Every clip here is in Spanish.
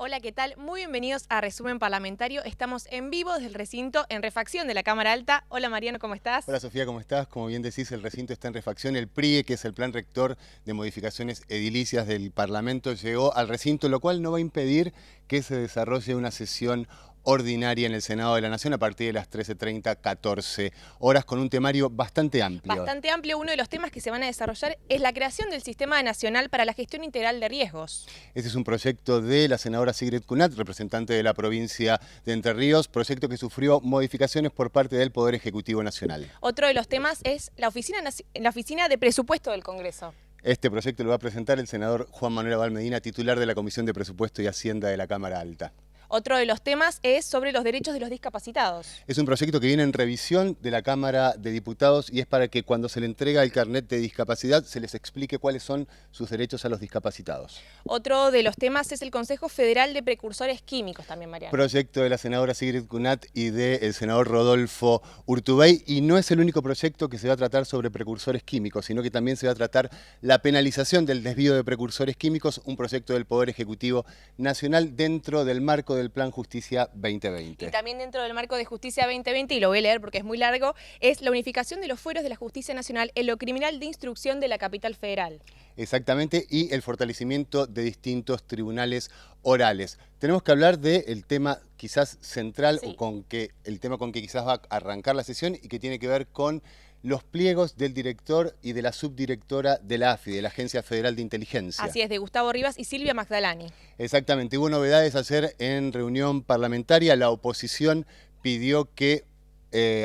Hola, ¿qué tal? Muy bienvenidos a Resumen Parlamentario. Estamos en vivo desde el recinto en refacción de la Cámara Alta. Hola Mariano, ¿cómo estás? Hola Sofía, ¿cómo estás? Como bien decís, el recinto está en refacción. El PRIE, que es el Plan Rector de Modificaciones Edilicias del Parlamento, llegó al recinto, lo cual no va a impedir que se desarrolle una sesión ordinaria en el Senado de la Nación a partir de las 13:30, 14 horas, con un temario bastante amplio. Bastante amplio. Uno de los temas que se van a desarrollar es la creación del Sistema Nacional para la Gestión Integral de Riesgos. Este es un proyecto de la senadora Sigrid Kunat, representante de la provincia de Entre Ríos, proyecto que sufrió modificaciones por parte del Poder Ejecutivo Nacional. Otro de los temas es la Oficina de Presupuesto del Congreso. Este proyecto lo va a presentar el senador Juan Manuel Abal Medina, titular de la Comisión de Presupuesto y Hacienda de la Cámara Alta. Otro de los temas es sobre los derechos de los discapacitados. Es un proyecto que viene en revisión de la Cámara de Diputados y es para que cuando se le entrega el carnet de discapacidad se les explique cuáles son sus derechos a los discapacitados. Otro de los temas es el Consejo Federal de Precursores Químicos también, Mariano. Proyecto de la senadora Sigrid Kunat y del senador Rodolfo Urtubey, y no es el único proyecto que se va a tratar sobre precursores químicos, sino que también se va a tratar la penalización del desvío de precursores químicos, un proyecto del Poder Ejecutivo Nacional dentro del marco del Plan Justicia 2020. Y también dentro del marco de Justicia 2020, y lo voy a leer porque es muy largo, es la unificación de los fueros de la Justicia Nacional en lo criminal de instrucción de la capital federal. Exactamente, y el fortalecimiento de distintos tribunales orales. Tenemos que hablar del tema quizás central, Sí. o el tema con que quizás va a arrancar la sesión y que tiene que ver con los pliegos del director y de la subdirectora de la AFI, de la Agencia Federal de Inteligencia. Así es, de Gustavo Rivas y Silvia Magdalani. Exactamente, hubo novedades ayer en reunión parlamentaria. La oposición pidió que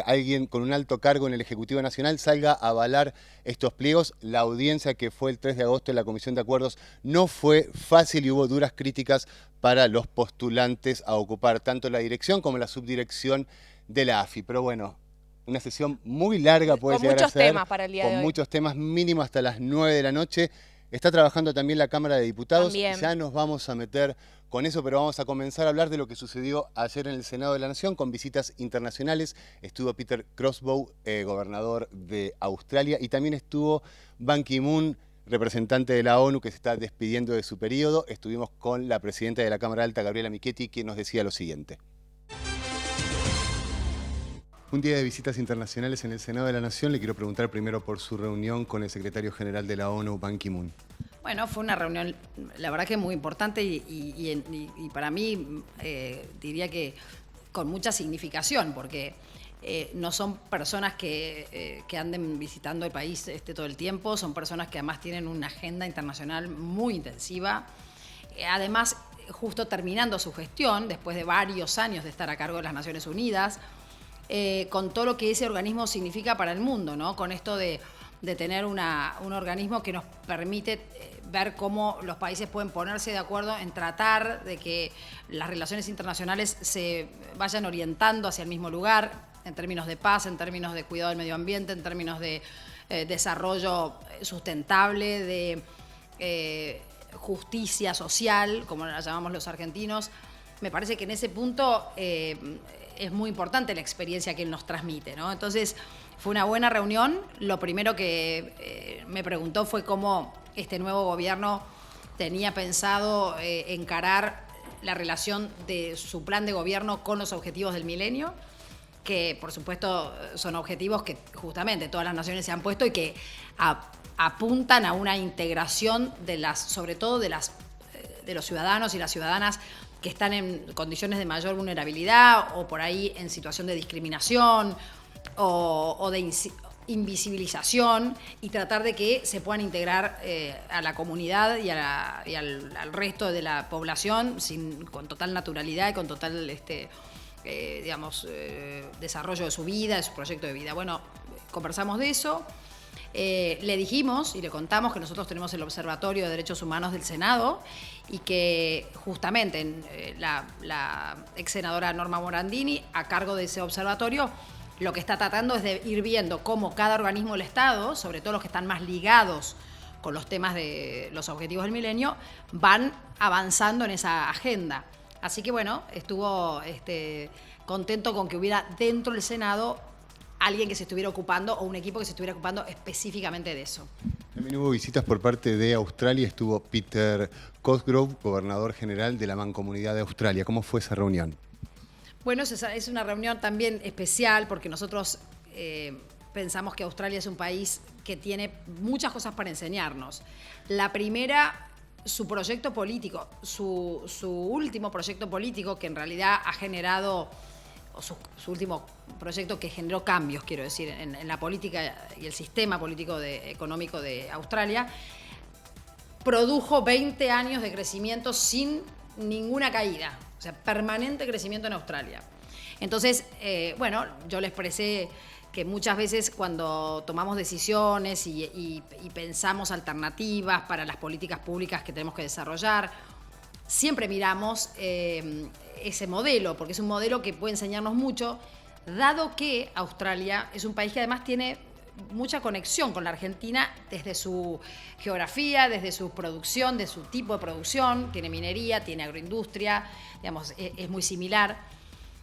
alguien con un alto cargo en el Ejecutivo Nacional salga a avalar estos pliegos. La audiencia, que fue el 3 de agosto en la Comisión de Acuerdos, no fue fácil y hubo duras críticas para los postulantes a ocupar tanto la dirección como la subdirección de la AFI. Pero bueno, una sesión muy larga puede llegar a ser. Con muchos temas para el día de hoy. Con muchos temas, mínimo hasta las 9 de la noche. Está trabajando también la Cámara de Diputados. También. Ya nos vamos a meter con eso, pero vamos a comenzar a hablar de lo que sucedió ayer en el Senado de la Nación con visitas internacionales. Estuvo Peter Crossbow, gobernador de Australia, y también estuvo Ban Ki-moon, representante de la ONU, que se está despidiendo de su periodo. Estuvimos con la presidenta de la Cámara Alta, Gabriela Michetti, quien nos decía lo siguiente. Un día de visitas internacionales en el Senado de la Nación. Le quiero preguntar primero por su reunión con el secretario general de la ONU, Ban Ki-moon. Bueno, fue una reunión, la verdad que muy importante y para mí diría que con mucha significación, porque no son personas que anden visitando el país todo el tiempo, son personas que además tienen una agenda internacional muy intensiva. Además, justo terminando su gestión, después de varios años de estar a cargo de las Naciones Unidas, con todo lo que ese organismo significa para el mundo, ¿no? Con esto de tener un organismo que nos permite ver cómo los países pueden ponerse de acuerdo en tratar de que las relaciones internacionales se vayan orientando hacia el mismo lugar, en términos de paz, en términos de cuidado del medio ambiente, en términos de desarrollo sustentable, de justicia social, como la llamamos los argentinos. Me parece que en ese punto es muy importante la experiencia que él nos transmite, ¿no? Entonces, fue una buena reunión. Lo primero que me preguntó fue cómo este nuevo gobierno tenía pensado encarar la relación de su plan de gobierno con los objetivos del milenio, que por supuesto son objetivos que justamente todas las naciones se han puesto y que apuntan a una integración sobre todo de los ciudadanos y las ciudadanas que están en condiciones de mayor vulnerabilidad o por ahí en situación de discriminación o de invisibilización, y tratar de que se puedan integrar a la comunidad y al resto de la población con total naturalidad y con total desarrollo de su vida, de su proyecto de vida. Bueno, conversamos de eso. Le dijimos y le contamos que nosotros tenemos el Observatorio de Derechos Humanos del Senado y que justamente la ex senadora Norma Morandini, a cargo de ese observatorio, lo que está tratando es de ir viendo cómo cada organismo del Estado, sobre todo los que están más ligados con los temas de los objetivos del milenio, van avanzando en esa agenda. Así que bueno, estuvo contento con que hubiera dentro del Senado alguien que se estuviera ocupando o un equipo que se estuviera ocupando específicamente de eso. También hubo visitas por parte de Australia, estuvo Peter Cosgrove, gobernador general de la Mancomunidad de Australia. ¿Cómo fue esa reunión? Bueno, es una reunión también especial porque nosotros pensamos que Australia es un país que tiene muchas cosas para enseñarnos. La primera, su proyecto político, su último proyecto político que en realidad ha generado, o su último proyecto que generó cambios, quiero decir, en la política y el sistema político económico de Australia, produjo 20 años de crecimiento sin ninguna caída, o sea, permanente crecimiento en Australia. Entonces, bueno, yo le expresé que muchas veces cuando tomamos decisiones y pensamos alternativas para las políticas públicas que tenemos que desarrollar, siempre miramos ese modelo, porque es un modelo que puede enseñarnos mucho, dado que Australia es un país que además tiene mucha conexión con la Argentina desde su geografía, desde su producción, de su tipo de producción, tiene minería, tiene agroindustria, digamos, es muy similar.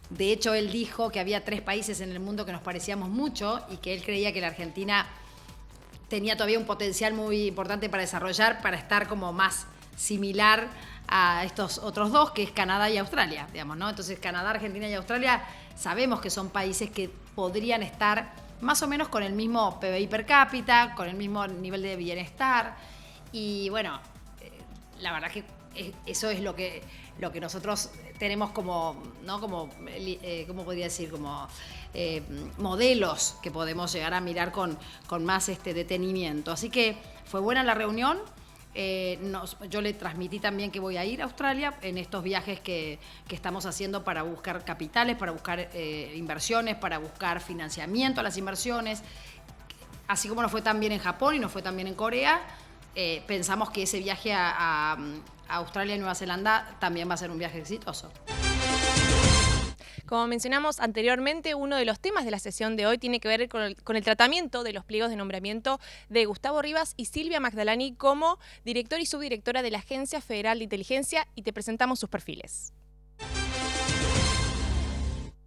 De hecho, él dijo que había 3 países en el mundo que nos parecíamos mucho y que él creía que la Argentina tenía todavía un potencial muy importante para desarrollar, para estar como más similar a estos otros 2, que es Canadá y Australia, digamos, ¿no? Entonces, Canadá, Argentina y Australia sabemos que son países que podrían estar más o menos con el mismo PBI per cápita, con el mismo nivel de bienestar. Y bueno, la verdad que eso es lo que nosotros tenemos como, ¿no? Como, ¿cómo podría decir? Como modelos que podemos llegar a mirar con más detenimiento. Así que fue buena la reunión. Yo le transmití también que voy a ir a Australia en estos viajes que estamos haciendo para buscar capitales, para buscar inversiones, para buscar financiamiento a las inversiones. Así como nos fue tan bien en Japón y nos fue tan bien en Corea, pensamos que ese viaje a Australia y Nueva Zelanda también va a ser un viaje exitoso. Como mencionamos anteriormente, uno de los temas de la sesión de hoy tiene que ver con el tratamiento de los pliegos de nombramiento de Gustavo Rivas y Silvia Magdalani como director y subdirectora de la Agencia Federal de Inteligencia, y te presentamos sus perfiles.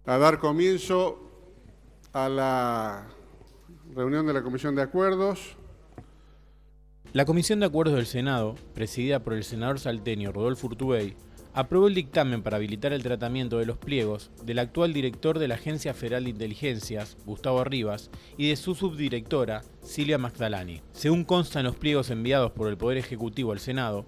A dar comienzo a la reunión de la Comisión de Acuerdos. La Comisión de Acuerdos del Senado, presidida por el senador salteño Rodolfo Urtubey, aprobó el dictamen para habilitar el tratamiento de los pliegos del actual director de la Agencia Federal de Inteligencias, Gustavo Rivas, y de su subdirectora, Silvia Magdalani. Según consta en los pliegos enviados por el Poder Ejecutivo al Senado,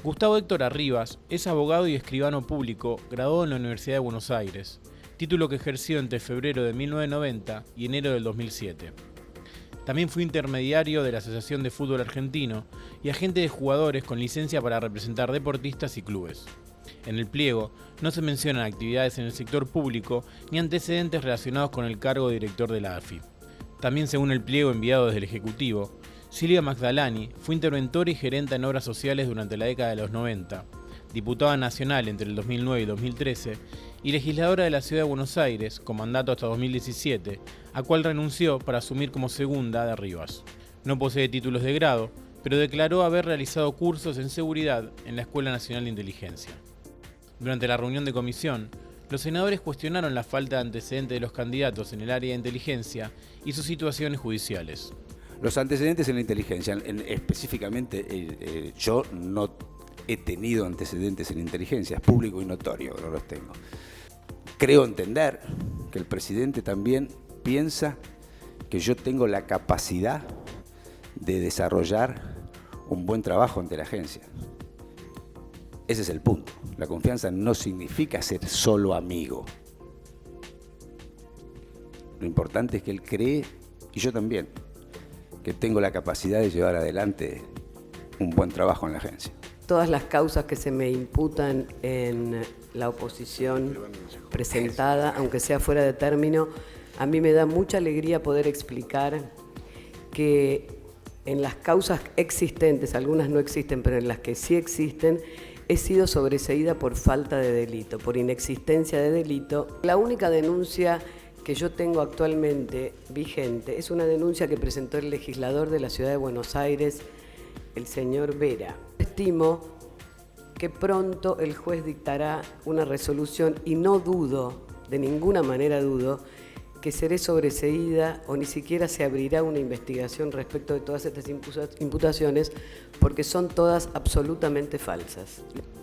Gustavo Héctor Arribas es abogado y escribano público graduado en la Universidad de Buenos Aires, título que ejerció entre febrero de 1990 y enero del 2007. También fue intermediario de la Asociación de Fútbol Argentino y agente de jugadores con licencia para representar deportistas y clubes. En el pliego no se mencionan actividades en el sector público ni antecedentes relacionados con el cargo de director de la AFI. También, según el pliego enviado desde el Ejecutivo, Silvia Magdalani fue interventora y gerenta en obras sociales durante la década de los 90, diputada nacional entre el 2009 y 2013 y legisladora de la Ciudad de Buenos Aires con mandato hasta 2017, a cual renunció para asumir como segunda de Rivas. No posee títulos de grado, pero declaró haber realizado cursos en seguridad en la Escuela Nacional de Inteligencia. Durante la reunión de comisión, los senadores cuestionaron la falta de antecedentes de los candidatos en el área de inteligencia y sus situaciones judiciales. Los antecedentes en la inteligencia, específicamente yo no he tenido antecedentes en inteligencia, es público y notorio, no los tengo. Creo entender que el presidente también piensa que yo tengo la capacidad de desarrollar un buen trabajo ante la agencia. Ese es el punto. La confianza no significa ser solo amigo. Lo importante es que él cree, y yo también, que tengo la capacidad de llevar adelante un buen trabajo en la agencia. Todas las causas que se me imputan en la oposición presentada, aunque sea fuera de término, a mí me da mucha alegría poder explicar que en las causas existentes, algunas no existen, pero en las que sí existen, he sido sobreseída por falta de delito, por inexistencia de delito. La única denuncia que yo tengo actualmente vigente es una denuncia que presentó el legislador de la Ciudad de Buenos Aires, el señor Vera. Estimo que pronto el juez dictará una resolución y no dudo, de ninguna manera dudo, que seré sobreseída o ni siquiera se abrirá una investigación respecto de todas estas imputaciones porque son todas absolutamente falsas.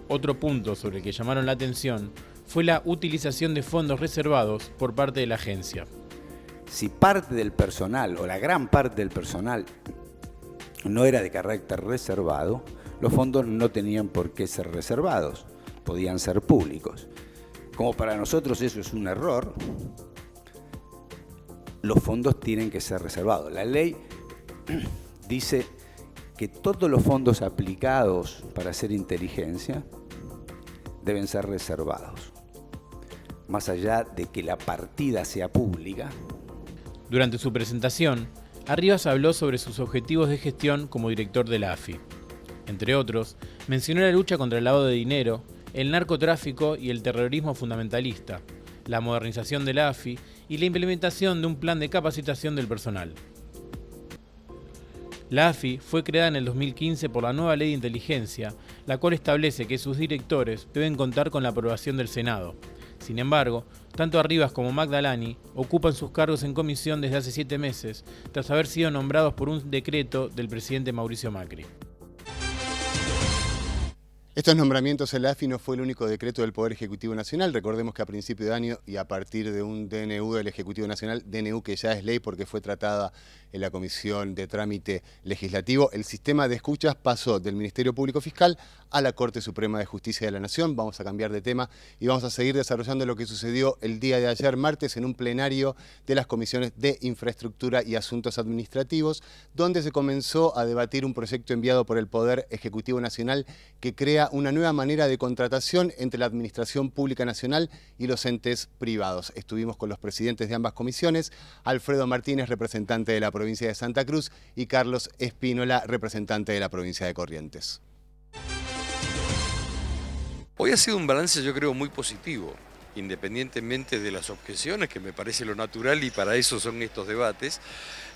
Otro punto sobre el que llamaron la atención fue la utilización de fondos reservados por parte de la agencia. Si parte del personal o la gran parte del personal no era de carácter reservado, los fondos no tenían por qué ser reservados, podían ser públicos. Como para nosotros eso es un error, los fondos tienen que ser reservados. La ley dice que todos los fondos aplicados para hacer inteligencia deben ser reservados. Más allá de que la partida sea pública. Durante su presentación, Arribas habló sobre sus objetivos de gestión como director de la AFI. Entre otros, mencionó la lucha contra el lavado de dinero, el narcotráfico y el terrorismo fundamentalista, la modernización de la AFI y la implementación de un plan de capacitación del personal. La AFI fue creada en el 2015 por la nueva Ley de Inteligencia, la cual establece que sus directores deben contar con la aprobación del Senado. Sin embargo, tanto Arribas como Magdalani ocupan sus cargos en comisión desde hace 7 meses, tras haber sido nombrados por un decreto del presidente Mauricio Macri. Estos nombramientos en la AFI no fue el único decreto del Poder Ejecutivo Nacional. Recordemos que a principio de año y a partir de un DNU del Ejecutivo Nacional, DNU que ya es ley porque fue tratada en la Comisión de Trámite Legislativo, el sistema de escuchas pasó del Ministerio Público Fiscal a la Corte Suprema de Justicia de la Nación. Vamos a cambiar de tema y vamos a seguir desarrollando lo que sucedió el día de ayer, martes, en un plenario de las Comisiones de Infraestructura y Asuntos Administrativos, donde se comenzó a debatir un proyecto enviado por el Poder Ejecutivo Nacional que crea una nueva manera de contratación entre la Administración Pública Nacional y los entes privados. Estuvimos con los presidentes de ambas comisiones, Alfredo Martínez, representante de la provincia de Santa Cruz, y Carlos Espínola, representante de la provincia de Corrientes. Hoy ha sido un balance, yo creo, muy positivo, independientemente de las objeciones, que me parece lo natural y para eso son estos debates.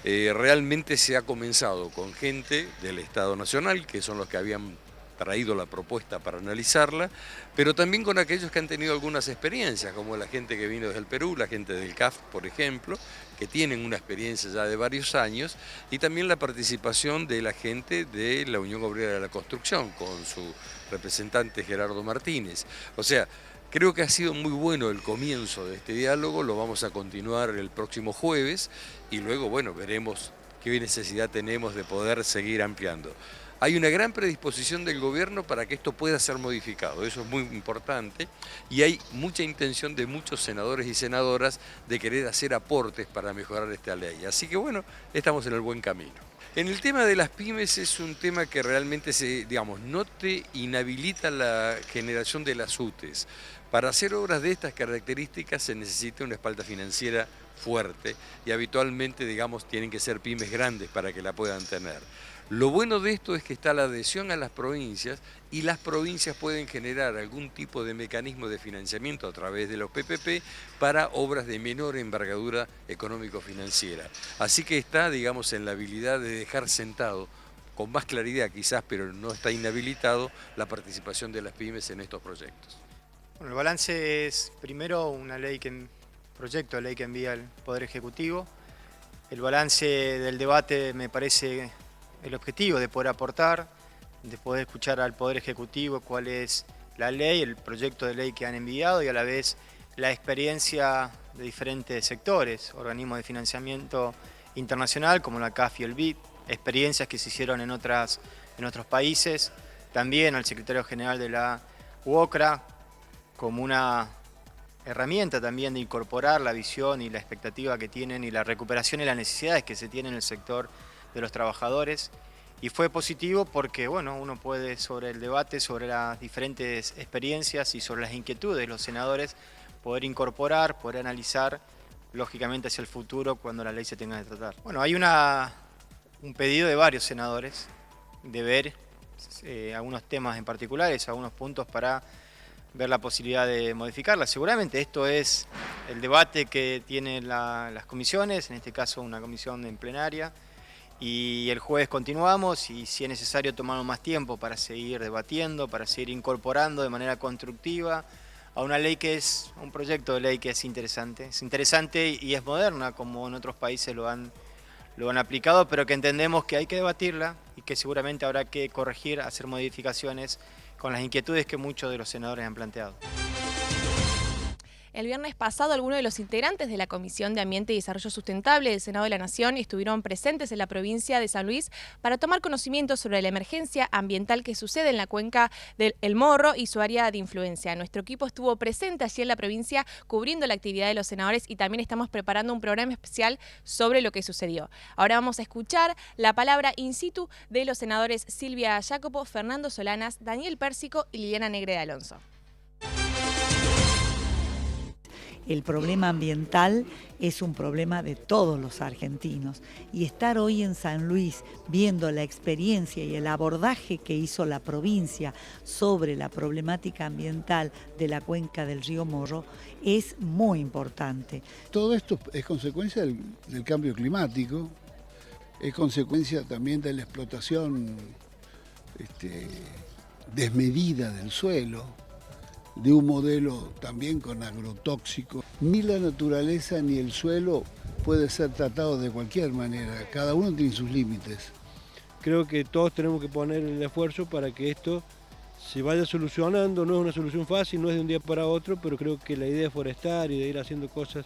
Realmente se ha comenzado con gente del Estado Nacional, que son los que habían traído la propuesta para analizarla, pero también con aquellos que han tenido algunas experiencias, como la gente que vino desde el Perú, la gente del CAF, por ejemplo, que tienen una experiencia ya de varios años, y también la participación de la gente de la Unión Obrera de la Construcción, con su representante Gerardo Martínez. O sea, creo que ha sido muy bueno el comienzo de este diálogo, lo vamos a continuar el próximo jueves, y luego, bueno, veremos qué necesidad tenemos de poder seguir ampliando. Hay una gran predisposición del gobierno para que esto pueda ser modificado, eso es muy importante, y hay mucha intención de muchos senadores y senadoras de querer hacer aportes para mejorar esta ley. Así que bueno, estamos en el buen camino. En el tema de las pymes es un tema que realmente no te inhabilita la generación de las UTEs. Para hacer obras de estas características se necesita una espalda financiera fuerte y habitualmente, tienen que ser pymes grandes para que la puedan tener. Lo bueno de esto es que está la adhesión a las provincias y las provincias pueden generar algún tipo de mecanismo de financiamiento a través de los PPP para obras de menor envergadura económico-financiera. Así que está, en la habilidad de dejar sentado, con más claridad quizás, pero no está inhabilitado, la participación de las pymes en estos proyectos. Bueno, el balance es primero proyecto de ley que envía el Poder Ejecutivo. El balance del debate me parece el objetivo de poder aportar, de poder escuchar al Poder Ejecutivo cuál es la ley, el proyecto de ley que han enviado y a la vez la experiencia de diferentes sectores, organismos de financiamiento internacional como la CAF y el BID, experiencias que se hicieron en otros países, también al secretario general de la UOCRA como una herramienta también de incorporar la visión y la expectativa que tienen y la recuperación y las necesidades que se tienen en el sector de los trabajadores, y fue positivo porque uno puede, sobre el debate, sobre las diferentes experiencias y sobre las inquietudes de los senadores, poder incorporar, poder analizar lógicamente hacia el futuro cuando la ley se tenga que tratar. Bueno, hay un pedido de varios senadores de ver algunos temas en particulares, algunos puntos para ver la posibilidad de modificarla. Seguramente esto es el debate que tienen las comisiones, en este caso una comisión en plenaria, y el jueves continuamos y si es necesario tomamos más tiempo para seguir debatiendo, para seguir incorporando de manera constructiva a una ley que es un proyecto de ley que es interesante. Es interesante y es moderna, como en otros países lo han aplicado, pero que entendemos que hay que debatirla y que seguramente habrá que corregir, hacer modificaciones con las inquietudes que muchos de los senadores han planteado. El viernes pasado, algunos de los integrantes de la Comisión de Ambiente y Desarrollo Sustentable del Senado de la Nación estuvieron presentes en la provincia de San Luis para tomar conocimiento sobre la emergencia ambiental que sucede en la cuenca del El Morro y su área de influencia. Nuestro equipo estuvo presente allí en la provincia cubriendo la actividad de los senadores y también estamos preparando un programa especial sobre lo que sucedió. Ahora vamos a escuchar la palabra in situ de los senadores Silvia Jacopo, Fernando Solanas, Daniel Pérsico y Liliana Negre de Alonso. El problema ambiental es un problema de todos los argentinos y estar hoy en San Luis viendo la experiencia y el abordaje que hizo la provincia sobre la problemática ambiental de la cuenca del río Morro es muy importante. Todo esto es consecuencia del cambio climático, es consecuencia también de la explotación desmedida del suelo, de un modelo también con agrotóxicos. Ni la naturaleza ni el suelo puede ser tratado de cualquier manera, cada uno tiene sus límites. Creo que todos tenemos que poner el esfuerzo para que esto se vaya solucionando, no es una solución fácil, no es de un día para otro, pero creo que la idea de forestar y de ir haciendo cosas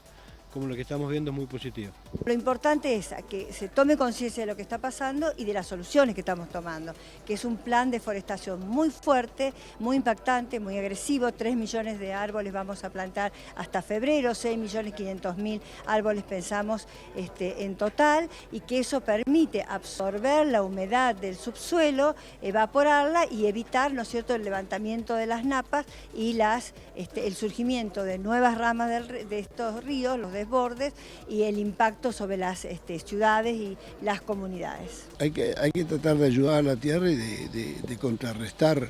como lo que estamos viendo es muy positivo. Lo importante es que se tome conciencia de lo que está pasando y de las soluciones que estamos tomando, que es un plan de forestación muy fuerte, muy impactante, muy agresivo. 3 millones de árboles vamos a plantar hasta febrero, 6.500.000 árboles pensamos en total, y que eso permite absorber la humedad del subsuelo, evaporarla y evitar, ¿no es cierto?, el levantamiento de las napas y el surgimiento de nuevas ramas de estos ríos, los desbordes, y el impacto sobre las ciudades y las comunidades. Hay que tratar de ayudar a la tierra y de contrarrestar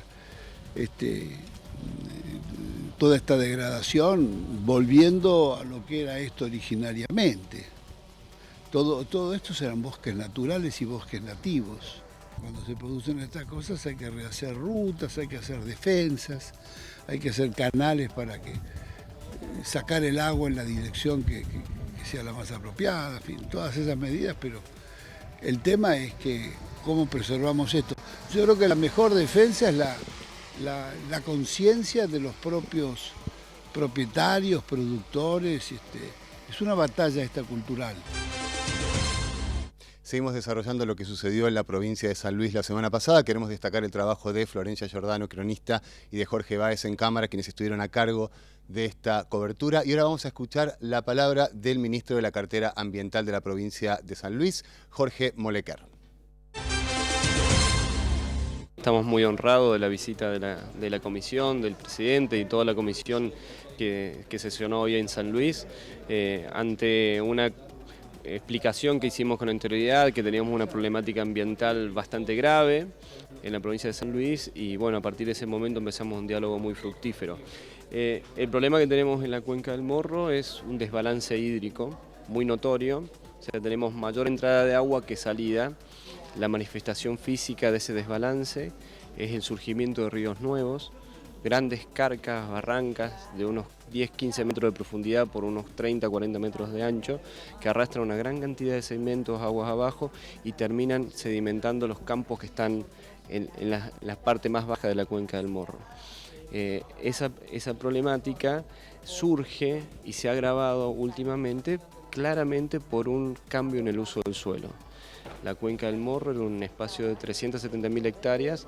toda esta degradación, volviendo a lo que era esto originariamente. Todo esto serán bosques naturales y bosques nativos. Cuando se producen estas cosas hay que rehacer rutas, hay que hacer defensas, hay que hacer canales para que sacar el agua en la dirección que sea la más apropiada, en fin, todas esas medidas, pero el tema es que cómo preservamos esto. Yo creo que la mejor defensa es la conciencia de los propios propietarios, productores, es una batalla esta cultural. Seguimos desarrollando lo que sucedió en la provincia de San Luis la semana pasada. Queremos destacar el trabajo de Florencia Giordano, cronista, y de Jorge Báez en cámara, quienes estuvieron a cargo de esta cobertura. Y ahora vamos a escuchar la palabra del ministro de la Cartera Ambiental de la provincia de San Luis, Jorge Molequer. Estamos muy honrados de la visita de la comisión, del presidente y toda la comisión que sesionó hoy en San Luis, ante una explicación que hicimos con anterioridad, que teníamos una problemática ambiental bastante grave en la provincia de San Luis, y bueno, a partir de ese momento empezamos un diálogo muy fructífero. El problema que tenemos en la cuenca del Morro es un desbalance hídrico muy notorio, o sea, tenemos mayor entrada de agua que salida. La manifestación física de ese desbalance es el surgimiento de ríos nuevos, grandes carcas, barrancas de unos 10-15 metros de profundidad por unos 30-40 metros de ancho, que arrastran una gran cantidad de sedimentos aguas abajo y terminan sedimentando los campos que están en la parte más baja de la cuenca del Morro. Esa problemática surge y se ha agravado últimamente claramente por un cambio en el uso del suelo. La cuenca del Morro era un espacio de 370.000 hectáreas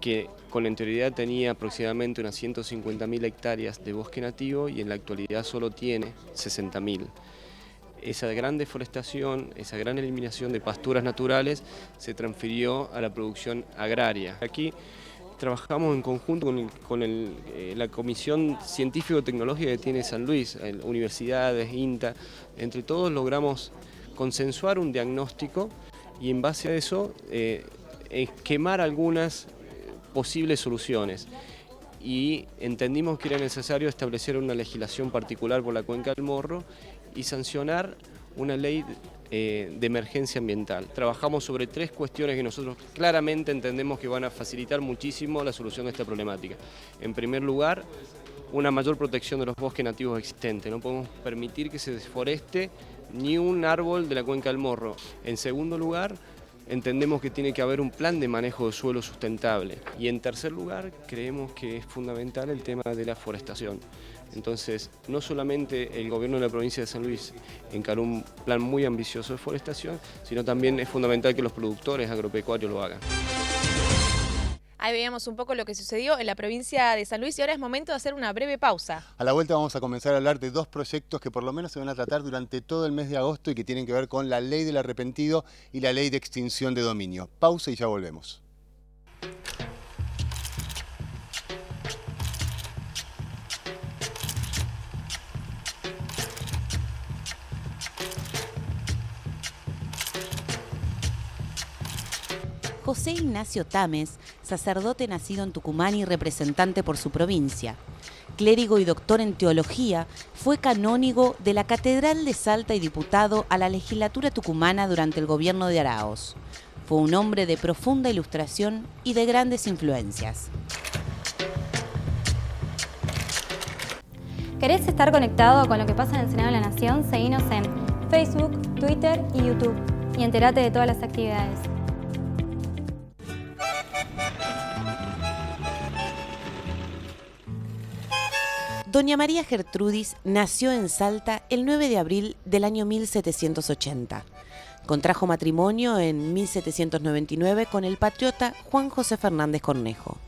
que con anterioridad tenía aproximadamente unas 150.000 hectáreas de bosque nativo y en la actualidad solo tiene 60.000. Esa gran deforestación, esa gran eliminación de pasturas naturales se transfirió a la producción agraria. Aquí trabajamos en conjunto con la Comisión Científico-Tecnológica que tiene San Luis, universidades, INTA, entre todos logramos consensuar un diagnóstico y en base a eso esquemar algunas posibles soluciones, y entendimos que era necesario establecer una legislación particular por la cuenca del Morro y sancionar una ley de emergencia ambiental. Trabajamos sobre 3 cuestiones que nosotros claramente entendemos que van a facilitar muchísimo la solución de esta problemática. En primer lugar, una mayor protección de los bosques nativos existentes. No podemos permitir que se desforeste ni un árbol de la cuenca del Morro. En segundo lugar, entendemos que tiene que haber un plan de manejo de suelo sustentable. Y en tercer lugar, creemos que es fundamental el tema de la forestación. Entonces, no solamente el gobierno de la provincia de San Luis encaró un plan muy ambicioso de forestación, sino también es fundamental que los productores agropecuarios lo hagan. Ahí veíamos un poco lo que sucedió en la provincia de San Luis y ahora es momento de hacer una breve pausa. A la vuelta vamos a comenzar a hablar de dos proyectos que por lo menos se van a tratar durante todo el mes de agosto y que tienen que ver con la ley del arrepentido y la ley de extinción de dominio. Pausa y ya volvemos. José Ignacio Tames, sacerdote nacido en Tucumán y representante por su provincia. Clérigo y doctor en teología, fue canónigo de la Catedral de Salta y diputado a la legislatura tucumana durante el gobierno de Aráoz. Fue un hombre de profunda ilustración y de grandes influencias. ¿Querés estar conectado con lo que pasa en el Senado de la Nación? Seguinos en Facebook, Twitter y YouTube y entérate de todas las actividades. Doña María Gertrudis nació en Salta el 9 de abril del año 1780. Contrajo matrimonio en 1799 con el patriota Juan José Fernández Cornejo.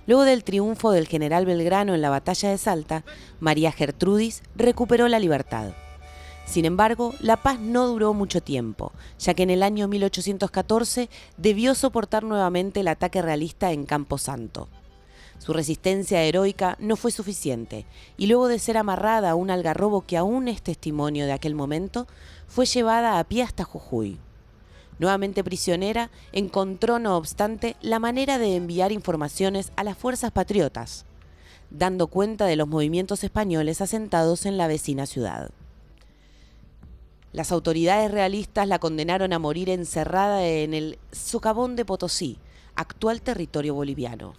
Luego del triunfo del general Belgrano en la batalla de Salta, María Gertrudis recuperó la libertad. Sin embargo, la paz no duró mucho tiempo, ya que en el año 1814 debió soportar nuevamente el ataque realista en Campo Santo. Su resistencia heroica no fue suficiente y luego de ser amarrada a un algarrobo que aún es testimonio de aquel momento, fue llevada a pie hasta Jujuy. Nuevamente prisionera, encontró no obstante la manera de enviar informaciones a las fuerzas patriotas, dando cuenta de los movimientos españoles asentados en la vecina ciudad. Las autoridades realistas la condenaron a morir encerrada en el Socavón de Potosí, actual territorio boliviano.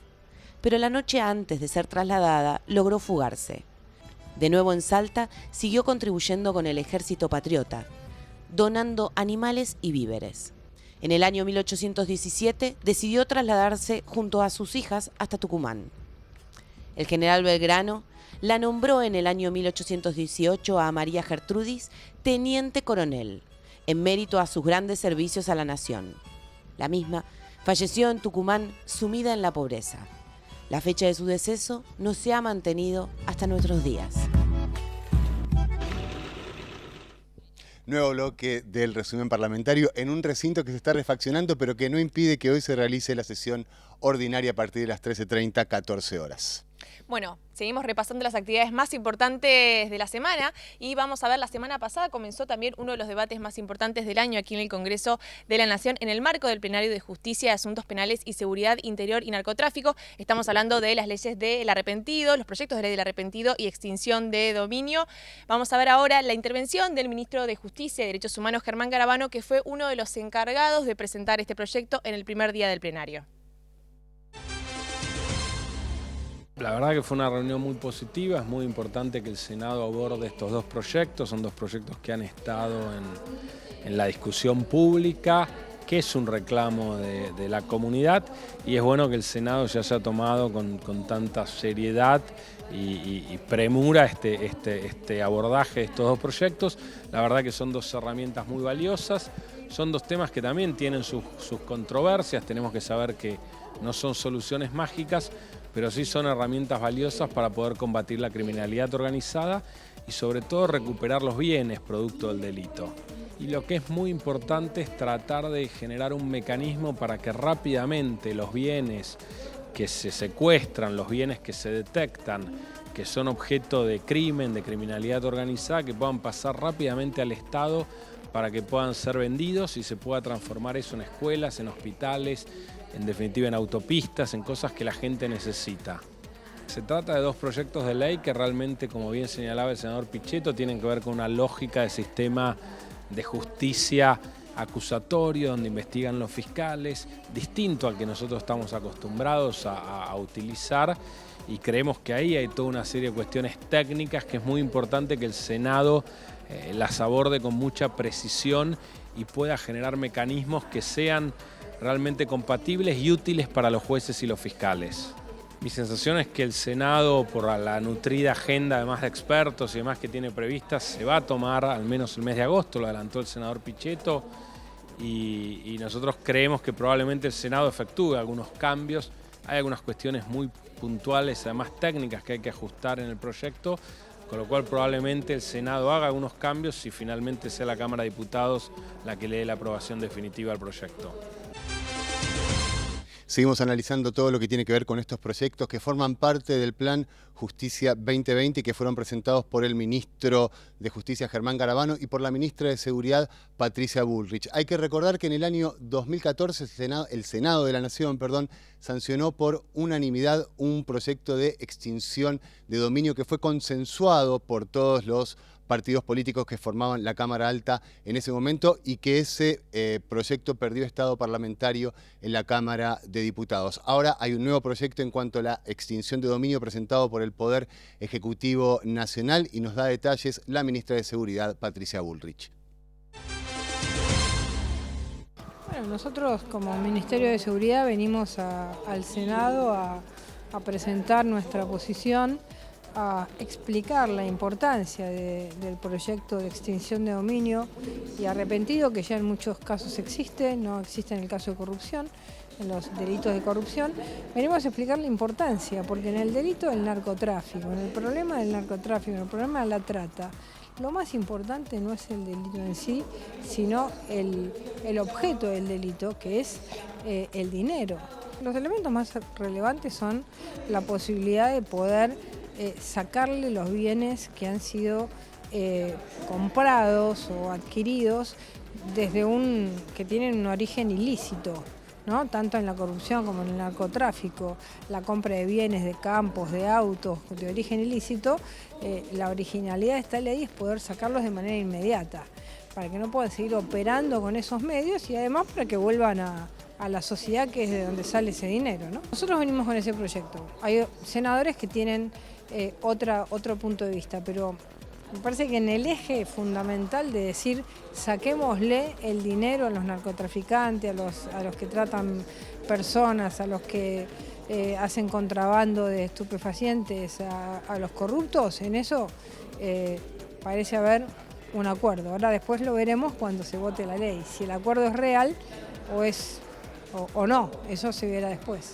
Pero la noche antes de ser trasladada logró fugarse. De nuevo en Salta, siguió contribuyendo con el ejército patriota, donando animales y víveres. En el año 1817 decidió trasladarse junto a sus hijas hasta Tucumán. El general Belgrano la nombró en el año 1818 a María Gertrudis teniente coronel, en mérito a sus grandes servicios a la nación. La misma falleció en Tucumán sumida en la pobreza. La fecha de su deceso no se ha mantenido hasta nuestros días. Nuevo bloque del resumen parlamentario en un recinto que se está refaccionando, pero que no impide que hoy se realice la sesión ordinaria a partir de las 13:30, 14 horas. Bueno, seguimos repasando las actividades más importantes de la semana y vamos a ver, la semana pasada comenzó también uno de los debates más importantes del año aquí en el Congreso de la Nación en el marco del Plenario de Justicia, Asuntos Penales y Seguridad Interior y Narcotráfico. Estamos hablando de las leyes del arrepentido, los proyectos de ley del arrepentido y extinción de dominio. Vamos a ver ahora la intervención del ministro de Justicia y Derechos Humanos, Germán Garabano, que fue uno de los encargados de presentar este proyecto en el primer día del plenario. La verdad que fue una reunión muy positiva, es muy importante que el Senado aborde estos dos proyectos, son dos proyectos que han estado en la discusión pública, que es un reclamo de la comunidad y es bueno que el Senado se haya tomado con tanta seriedad y premura este abordaje de estos dos proyectos. La verdad que son dos herramientas muy valiosas, son dos temas que también tienen sus controversias, tenemos que saber que no son soluciones mágicas, pero sí son herramientas valiosas para poder combatir la criminalidad organizada y sobre todo recuperar los bienes producto del delito. Y lo que es muy importante es tratar de generar un mecanismo para que rápidamente los bienes que se secuestran, los bienes que se detectan, que son objeto de crimen, de criminalidad organizada, que puedan pasar rápidamente al Estado para que puedan ser vendidos y se pueda transformar eso en escuelas, en hospitales, en definitiva en autopistas, en cosas que la gente necesita. Se trata de dos proyectos de ley que realmente, como bien señalaba el senador Pichetto, tienen que ver con una lógica de sistema de justicia acusatorio, donde investigan los fiscales, distinto al que nosotros estamos acostumbrados a utilizar, y creemos que ahí hay toda una serie de cuestiones técnicas que es muy importante que el Senado las aborde con mucha precisión y pueda generar mecanismos que sean realmente compatibles y útiles para los jueces y los fiscales. Mi sensación es que el Senado, por la nutrida agenda además de expertos y demás que tiene previstas, se va a tomar al menos el mes de agosto, lo adelantó el senador Pichetto, y nosotros creemos que probablemente el Senado efectúe algunos cambios. Hay algunas cuestiones muy puntuales, además técnicas, que hay que ajustar en el proyecto, con lo cual probablemente el Senado haga algunos cambios y finalmente sea la Cámara de Diputados la que le dé la aprobación definitiva al proyecto. Seguimos analizando todo lo que tiene que ver con estos proyectos que forman parte del Plan Justicia 2020 y que fueron presentados por el ministro de Justicia, Germán Garabano, y por la ministra de Seguridad, Patricia Bullrich. Hay que recordar que en el año 2014 el Senado de la Nación, sancionó por unanimidad un proyecto de extinción de dominio que fue consensuado por todos los partidos políticos que formaban la Cámara Alta en ese momento, y que ese proyecto perdió estado parlamentario en la Cámara de Diputados. Ahora hay un nuevo proyecto en cuanto a la extinción de dominio presentado por el Poder Ejecutivo Nacional, y nos da detalles la ministra de Seguridad, Patricia Bullrich. Bueno, nosotros como Ministerio de Seguridad venimos al Senado a presentar nuestra posición, a explicar la importancia del proyecto de extinción de dominio y arrepentido, que ya en muchos casos existe, no existe en el caso de corrupción, en los delitos de corrupción. Venimos a explicar la importancia, porque en el delito del narcotráfico, en el problema del narcotráfico, en el problema de la trata, lo más importante no es el delito en sí, sino el objeto del delito, que es el dinero. Los elementos más relevantes son la posibilidad de poder sacarle los bienes que han sido comprados o adquiridos desde que tienen un origen ilícito, ¿no? Tanto en la corrupción como en el narcotráfico, la compra de bienes, de campos, de autos de origen ilícito, la originalidad de esta ley es poder sacarlos de manera inmediata, para que no puedan seguir operando con esos medios y además para que vuelvan a la sociedad, que es de donde sale ese dinero, ¿no? Nosotros venimos con ese proyecto. Hay senadores que tienen otro punto de vista, pero me parece que en el eje fundamental de decir saquémosle el dinero a los narcotraficantes, a los que tratan personas, a los que hacen contrabando de estupefacientes, a los corruptos, en eso parece haber un acuerdo. Ahora después lo veremos cuando se vote la ley, si el acuerdo es real o no, eso se verá después.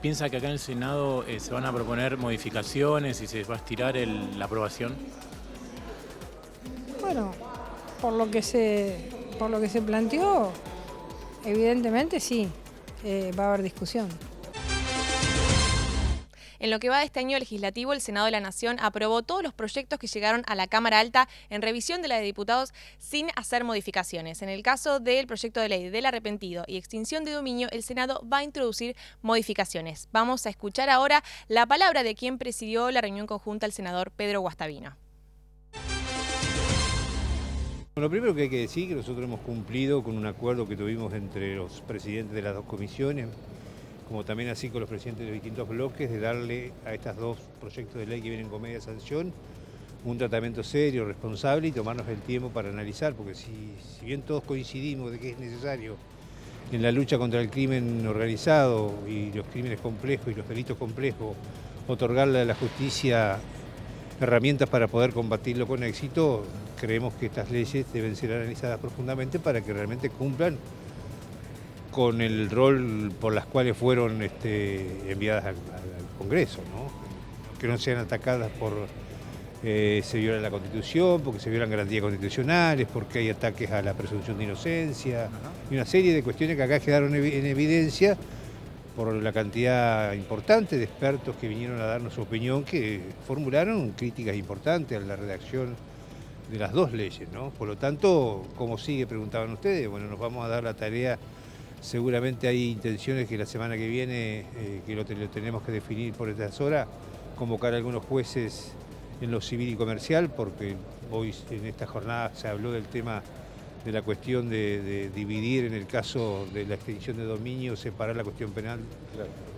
¿Piensa que acá en el Senado se van a proponer modificaciones y se va a estirar la aprobación? Bueno, por lo que se planteó, evidentemente sí, va a haber discusión. En lo que va de este año legislativo, el Senado de la Nación aprobó todos los proyectos que llegaron a la Cámara Alta en revisión de la de diputados sin hacer modificaciones. En el caso del proyecto de ley del arrepentido y extinción de dominio, el Senado va a introducir modificaciones. Vamos a escuchar ahora la palabra de quien presidió la reunión conjunta, el senador Pedro Guastavino. Lo primero que hay que decir es que nosotros hemos cumplido con un acuerdo que tuvimos entre los presidentes de las dos comisiones, como también así con los presidentes de los distintos bloques, de darle a estos dos proyectos de ley que vienen con media sanción un tratamiento serio, responsable, y tomarnos el tiempo para analizar, porque si bien todos coincidimos de que es necesario en la lucha contra el crimen organizado y los crímenes complejos y los delitos complejos, otorgarle a la justicia herramientas para poder combatirlo con éxito, creemos que estas leyes deben ser analizadas profundamente para que realmente cumplan con el rol por las cuales fueron enviadas al Congreso, ¿no? Que no sean atacadas por se viola la Constitución, porque se violan garantías constitucionales, porque hay ataques a la presunción de inocencia, y una serie de cuestiones que acá quedaron en evidencia por la cantidad importante de expertos que vinieron a darnos su opinión, que formularon críticas importantes a la redacción de las dos leyes, ¿no? Por lo tanto, ¿cómo sigue?, preguntaban ustedes. Bueno, nos vamos a dar la tarea. Seguramente hay intenciones que la semana que viene, que lo tenemos que definir por estas horas, convocar a algunos jueces en lo civil y comercial, porque hoy en esta jornada se habló del tema la cuestión de dividir en el caso de la extinción de dominio, separar la cuestión penal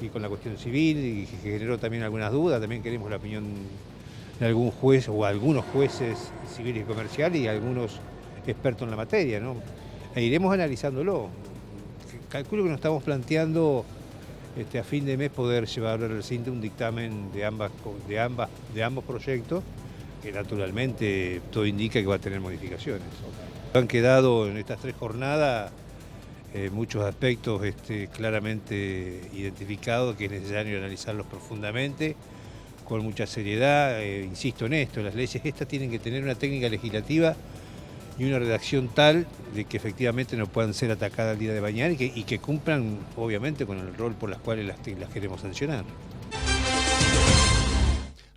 y con la cuestión civil, y que generó también algunas dudas. También queremos la opinión de algún juez o algunos jueces civiles y comerciales y algunos expertos en la materia, ¿no? E iremos analizándolo. Calculo que nos estamos planteando a fin de mes poder llevar al recinto un dictamen de ambos proyectos, que naturalmente todo indica que va a tener modificaciones. Han quedado en estas 3 jornadas muchos aspectos claramente identificados, que es necesario analizarlos profundamente, con mucha seriedad. Insisto en esto, las leyes estas tienen que tener una técnica legislativa y una redacción tal de que efectivamente no puedan ser atacadas el día de mañana y que cumplan obviamente con el rol por las cuales las queremos sancionar.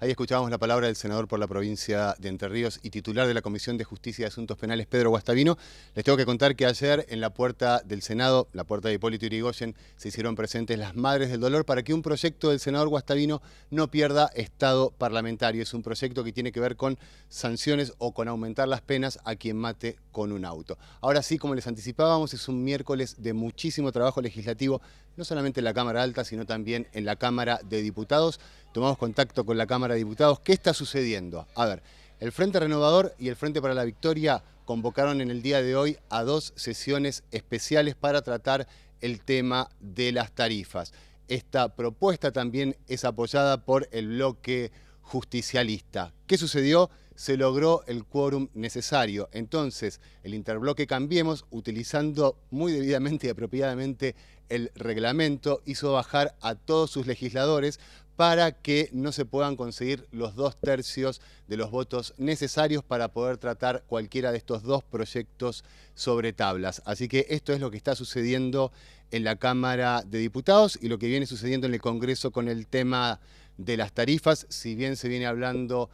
Ahí escuchábamos la palabra del senador por la provincia de Entre Ríos y titular de la Comisión de Justicia y Asuntos Penales, Pedro Guastavino. Les tengo que contar que ayer en la puerta del Senado, la puerta de Hipólito Yrigoyen, se hicieron presentes las Madres del Dolor para que un proyecto del senador Guastavino no pierda estado parlamentario. Es un proyecto que tiene que ver con sanciones o con aumentar las penas a quien mate con un auto. Ahora sí, como les anticipábamos, es un miércoles de muchísimo trabajo legislativo, no solamente en la Cámara Alta, sino también en la Cámara de Diputados. Tomamos contacto con la Cámara de Diputados. ¿Qué está sucediendo? A ver, el Frente Renovador y el Frente para la Victoria convocaron en el día de hoy a 2 sesiones especiales para tratar el tema de las tarifas. Esta propuesta también es apoyada por el bloque justicialista. ¿Qué sucedió? Se logró el quórum necesario. Entonces, el interbloque Cambiemos, utilizando muy debidamente y apropiadamente el reglamento, hizo bajar a todos sus legisladores para que no se puedan conseguir los 2/3 de los votos necesarios para poder tratar cualquiera de estos 2 proyectos sobre tablas. Así que esto es lo que está sucediendo en la Cámara de Diputados y lo que viene sucediendo en el Congreso con el tema de las tarifas. Si bien se viene hablando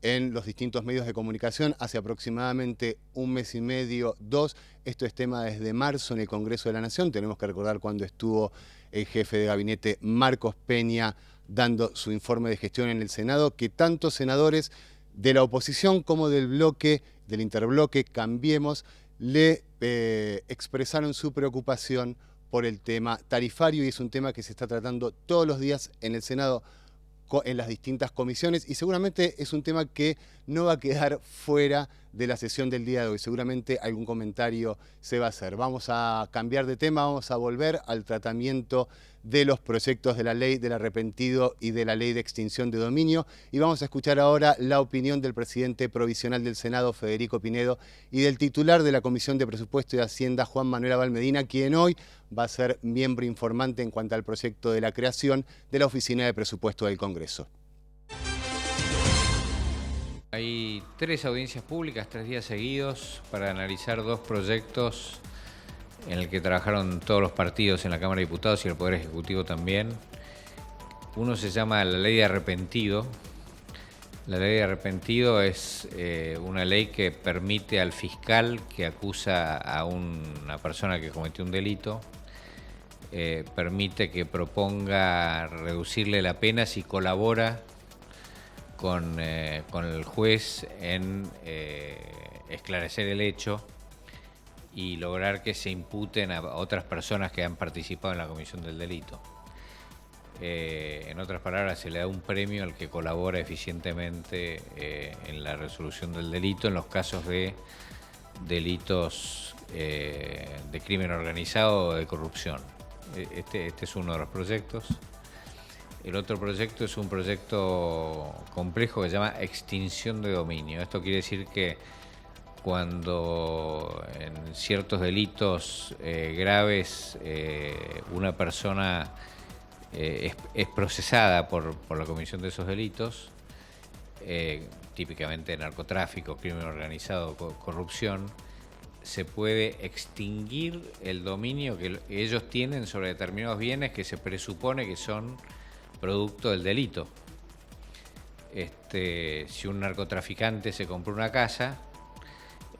en los distintos medios de comunicación hace aproximadamente 1 mes y medio, 2. Esto es tema desde marzo en el Congreso de la Nación. Tenemos que recordar cuando estuvo el jefe de gabinete Marcos Peña dando su informe de gestión en el Senado, que tanto senadores de la oposición como del bloque, del interbloque Cambiemos, le expresaron su preocupación por el tema tarifario, y es un tema que se está tratando todos los días en el Senado, en las distintas comisiones, y seguramente es un tema que no va a quedar fuera de la sesión del día de hoy. Seguramente algún comentario se va a hacer. Vamos a cambiar de tema, vamos a volver al tratamiento de los proyectos de la ley del arrepentido y de la ley de extinción de dominio, y vamos a escuchar ahora la opinión del presidente provisional del Senado, Federico Pinedo, y del titular de la Comisión de Presupuesto y Hacienda, Juan Manuel Abal Medina, quien hoy va a ser miembro informante en cuanto al proyecto de la creación de la Oficina de Presupuesto del Congreso. Hay 3 audiencias públicas, 3 días seguidos, para analizar 2 proyectos en el que trabajaron todos los partidos en la Cámara de Diputados y el Poder Ejecutivo también. Uno se llama la Ley de Arrepentido. La Ley de Arrepentido es una ley que permite al fiscal que acusa a una persona que cometió un delito, permite que proponga reducirle la pena si colabora con el juez en esclarecer el hecho y lograr que se imputen a otras personas que han participado en la comisión del delito. En otras palabras, se le da un premio al que colabora eficientemente en la resolución del delito en los casos de delitos de crimen organizado o de corrupción. Este es uno de los proyectos. El otro proyecto es un proyecto complejo que se llama extinción de dominio. Esto quiere decir que cuando en ciertos delitos graves una persona es procesada por la comisión de esos delitos, típicamente narcotráfico, crimen organizado, corrupción, se puede extinguir el dominio que ellos tienen sobre determinados bienes que se presupone que son producto del delito. Si un narcotraficante se compró una casa,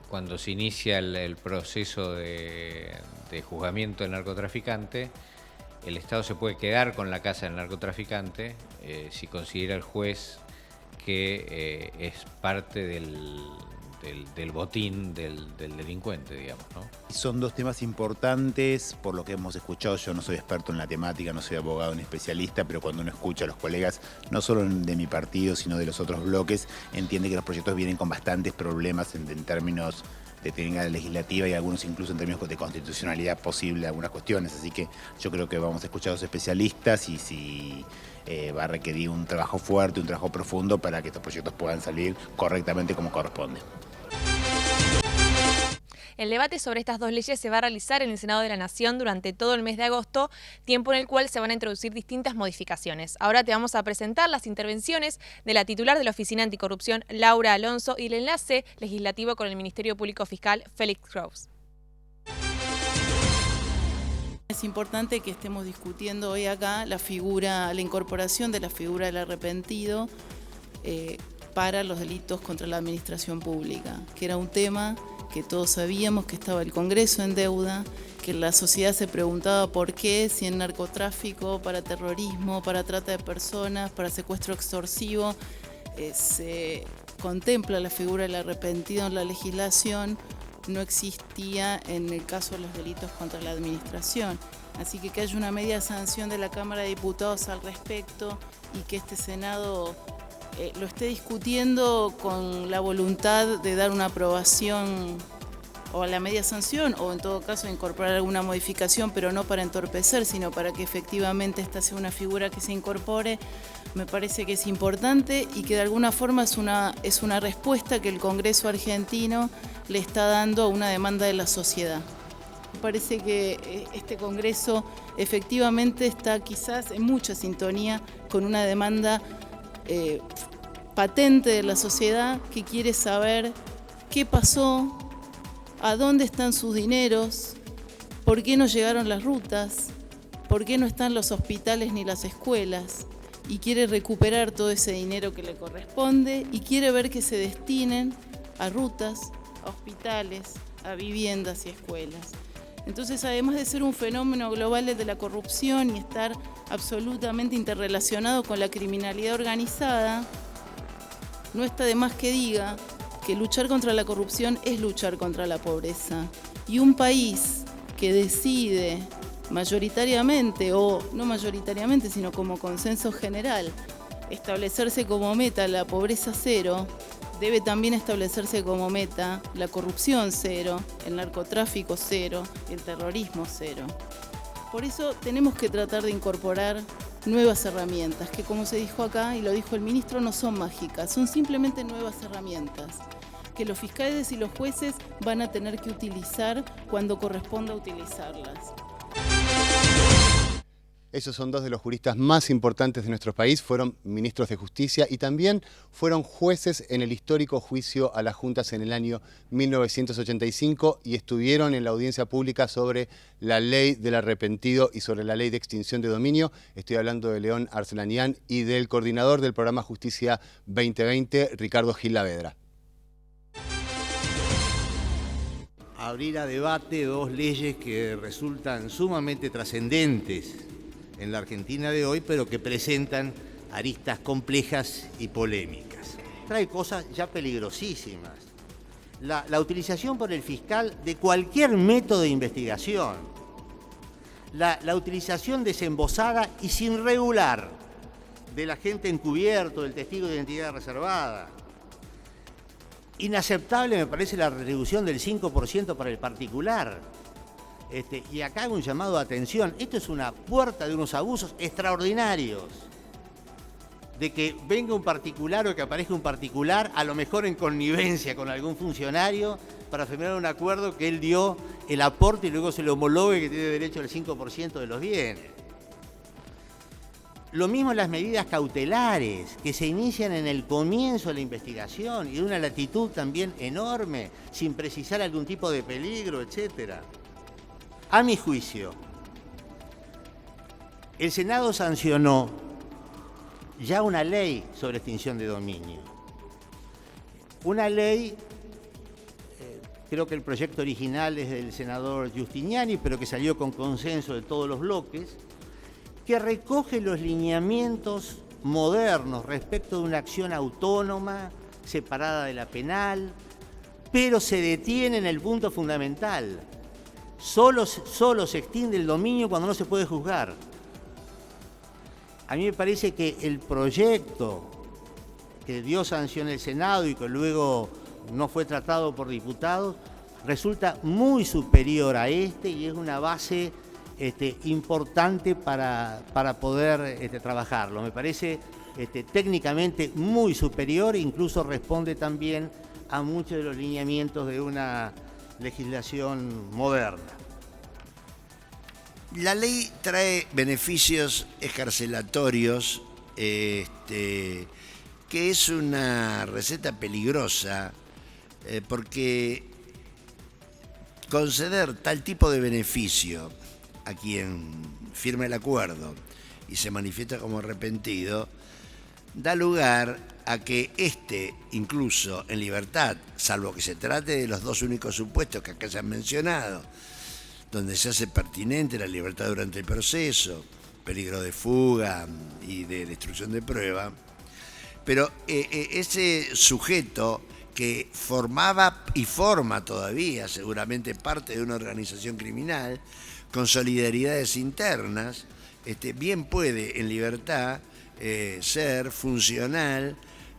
cuando se inicia el proceso de juzgamiento del narcotraficante, el Estado se puede quedar con la casa del narcotraficante si considera el juez que es parte del botín del delincuente, digamos, ¿no? Son dos temas importantes, por lo que hemos escuchado. Yo no soy experto en la temática, no soy abogado ni especialista, pero cuando uno escucha a los colegas, no solo de mi partido, sino de los otros bloques, entiende que los proyectos vienen con bastantes problemas en términos de técnica legislativa y algunos incluso en términos de constitucionalidad posible, algunas cuestiones. Así que yo creo que vamos a escuchar a los especialistas y si va a requerir un trabajo fuerte, un trabajo profundo para que estos proyectos puedan salir correctamente como corresponde. El debate sobre estas dos leyes se va a realizar en el Senado de la Nación durante todo el mes de agosto, tiempo en el cual se van a introducir distintas modificaciones. Ahora te vamos a presentar las intervenciones de la titular de la Oficina Anticorrupción, Laura Alonso, y el enlace legislativo con el Ministerio Público Fiscal, Félix Kraus. Es importante que estemos discutiendo hoy acá la incorporación de la figura del arrepentido para los delitos contra la administración pública, que era un tema que todos sabíamos que estaba el Congreso en deuda, que la sociedad se preguntaba por qué, si en narcotráfico, para terrorismo, para trata de personas, para secuestro extorsivo, se contempla la figura del arrepentido en la legislación, no existía en el caso de los delitos contra la administración. Así que haya una media sanción de la Cámara de Diputados al respecto y que este Senado lo esté discutiendo con la voluntad de dar una aprobación o a la media sanción o en todo caso incorporar alguna modificación, pero no para entorpecer, sino para que efectivamente esta sea una figura que se incorpore, me parece que es importante y que de alguna forma es una respuesta que el Congreso argentino le está dando a una demanda de la sociedad. Me parece que este Congreso efectivamente está quizás en mucha sintonía con una demanda patente de la sociedad que quiere saber qué pasó, a dónde están sus dineros, por qué no llegaron las rutas, por qué no están los hospitales ni las escuelas, y quiere recuperar todo ese dinero que le corresponde y quiere ver que se destinen a rutas, a hospitales, a viviendas y escuelas. Entonces, además de ser un fenómeno global de la corrupción y estar absolutamente interrelacionado con la criminalidad organizada, no está de más que diga que luchar contra la corrupción es luchar contra la pobreza. Y un país que decide mayoritariamente, o no mayoritariamente, sino como consenso general, establecerse como meta la pobreza cero, debe también establecerse como meta la corrupción cero, el narcotráfico cero, el terrorismo cero. Por eso tenemos que tratar de incorporar nuevas herramientas, que como se dijo acá y lo dijo el ministro, no son mágicas, son simplemente nuevas herramientas que los fiscales y los jueces van a tener que utilizar cuando corresponda utilizarlas. Esos son dos de los juristas más importantes de nuestro país, fueron ministros de Justicia y también fueron jueces en el histórico juicio a las juntas en el año 1985 y estuvieron en la audiencia pública sobre la ley del arrepentido y sobre la ley de extinción de dominio. Estoy hablando de León Arcelanian y del coordinador del programa Justicia 2020, Ricardo Gil Lavedra. Abrir a debate dos leyes que resultan sumamente trascendentes en la Argentina de hoy, pero que presentan aristas complejas y polémicas. Trae cosas ya peligrosísimas. La utilización por el fiscal de cualquier método de investigación. La utilización desembosada y sin regular del agente encubierto, del testigo de identidad reservada. Inaceptable me parece la retribución del 5% para el particular. Y acá hago un llamado de atención. Esto es una puerta de unos abusos extraordinarios. De que venga un particular o que aparezca un particular, a lo mejor en connivencia con algún funcionario, para firmar un acuerdo que él dio el aporte y luego se le homologue que tiene derecho al 5% de los bienes. Lo mismo las medidas cautelares que se inician en el comienzo de la investigación y de una latitud también enorme, sin precisar algún tipo de peligro, etcétera. A mi juicio, el Senado sancionó ya una ley sobre extinción de dominio. Una ley, creo que el proyecto original es del senador Giustiniani, pero que salió con consenso de todos los bloques, que recoge los lineamientos modernos respecto de una acción autónoma, separada de la penal, pero se detiene en el punto fundamental. Solo se extiende el dominio cuando no se puede juzgar. A mí me parece que el proyecto que dio sanción el Senado y que luego no fue tratado por diputados resulta muy superior a este y es una base importante para poder trabajarlo. Me parece técnicamente muy superior e incluso responde también a muchos de los lineamientos de una legislación moderna. La ley trae beneficios escarcelatorios, que es una receta peligrosa, porque conceder tal tipo de beneficio a quien firma el acuerdo y se manifiesta como arrepentido, da lugar a que incluso en libertad, salvo que se trate de los dos únicos supuestos que acá se han mencionado, donde se hace pertinente la libertad durante el proceso, peligro de fuga y de destrucción de prueba, pero ese sujeto que formaba y forma todavía seguramente parte de una organización criminal con solidaridades internas, bien puede en libertad ser funcional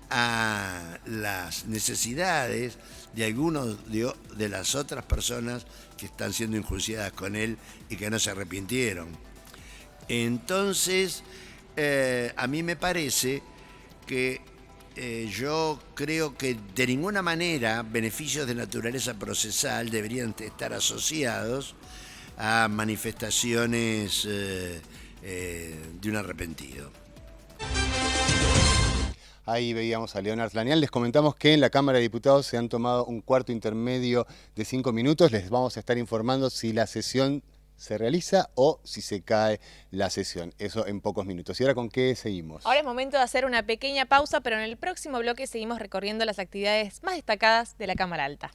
a las necesidades de algunos de las otras personas que están siendo enjuiciadas con él y que no se arrepintieron. Entonces, a mí me parece que yo creo que de ninguna manera beneficios de naturaleza procesal deberían estar asociados a manifestaciones de un arrepentido. Ahí veíamos a Leonard Lanial. Les comentamos que en la Cámara de Diputados se han tomado un cuarto intermedio de 5 minutos. Les vamos a estar informando si la sesión se realiza o si se cae la sesión. Eso en pocos minutos. ¿Y ahora con qué seguimos? Ahora es momento de hacer una pequeña pausa, pero en el próximo bloque seguimos recorriendo las actividades más destacadas de la Cámara Alta.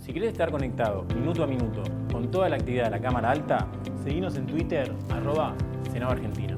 Si querés estar conectado minuto a minuto con toda la actividad de la Cámara Alta, seguinos en Twitter, @Senado Argentina.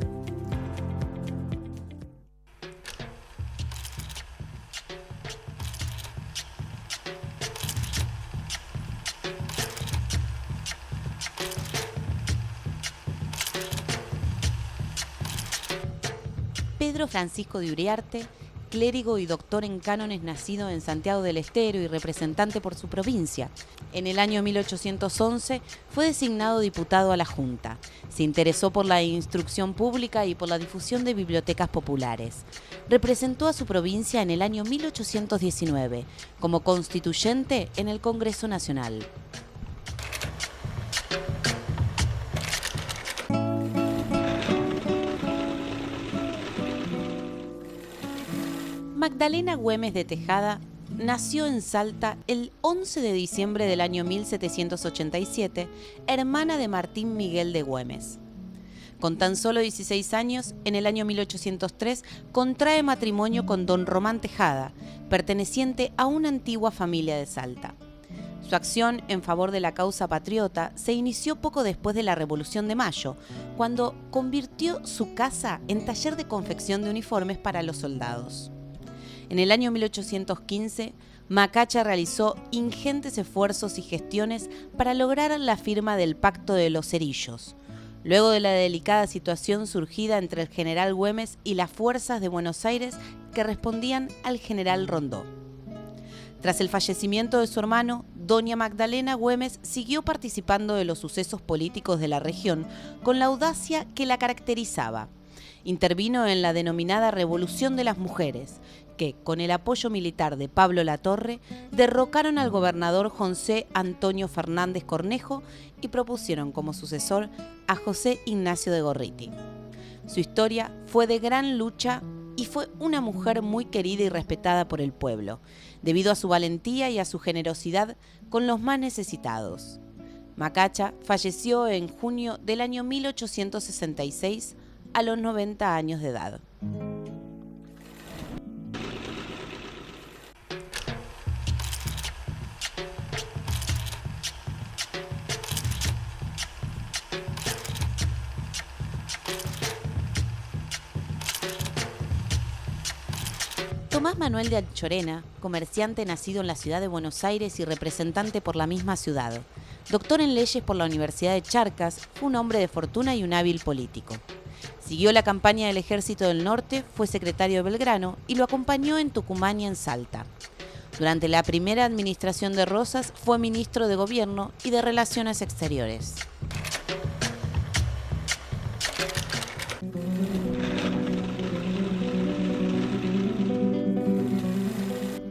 Pedro Francisco de Uriarte, clérigo y doctor en cánones nacido en Santiago del Estero y representante por su provincia. En el año 1811 fue designado diputado a la Junta. Se interesó por la instrucción pública y por la difusión de bibliotecas populares. Representó a su provincia en el año 1819 como constituyente en el Congreso Nacional. Magdalena Güemes de Tejada nació en Salta el 11 de diciembre del año 1787, hermana de Martín Miguel de Güemes. Con tan solo 16 años, en el año 1803, contrae matrimonio con don Román Tejada, perteneciente a una antigua familia de Salta. Su acción en favor de la causa patriota se inició poco después de la Revolución de Mayo, cuando convirtió su casa en taller de confección de uniformes para los soldados. En el año 1815, Macacha realizó ingentes esfuerzos y gestiones para lograr la firma del Pacto de los Cerillos, luego de la delicada situación surgida entre el general Güemes y las fuerzas de Buenos Aires que respondían al general Rondó. Tras el fallecimiento de su hermano, doña Magdalena Güemes siguió participando de los sucesos políticos de la región con la audacia que la caracterizaba. Intervino en la denominada Revolución de las Mujeres, que, con el apoyo militar de Pablo Latorre, derrocaron al gobernador José Antonio Fernández Cornejo y propusieron como sucesor a José Ignacio de Gorriti. Su historia fue de gran lucha y fue una mujer muy querida y respetada por el pueblo, debido a su valentía y a su generosidad con los más necesitados. Macacha falleció en junio del año 1866 a los 90 años de edad. Tomás Manuel de Anchorena, comerciante nacido en la ciudad de Buenos Aires y representante por la misma ciudad, doctor en leyes por la Universidad de Charcas, fue un hombre de fortuna y un hábil político. Siguió la campaña del Ejército del Norte, fue secretario de Belgrano y lo acompañó en Tucumán y en Salta. Durante la primera administración de Rosas fue ministro de Gobierno y de Relaciones Exteriores.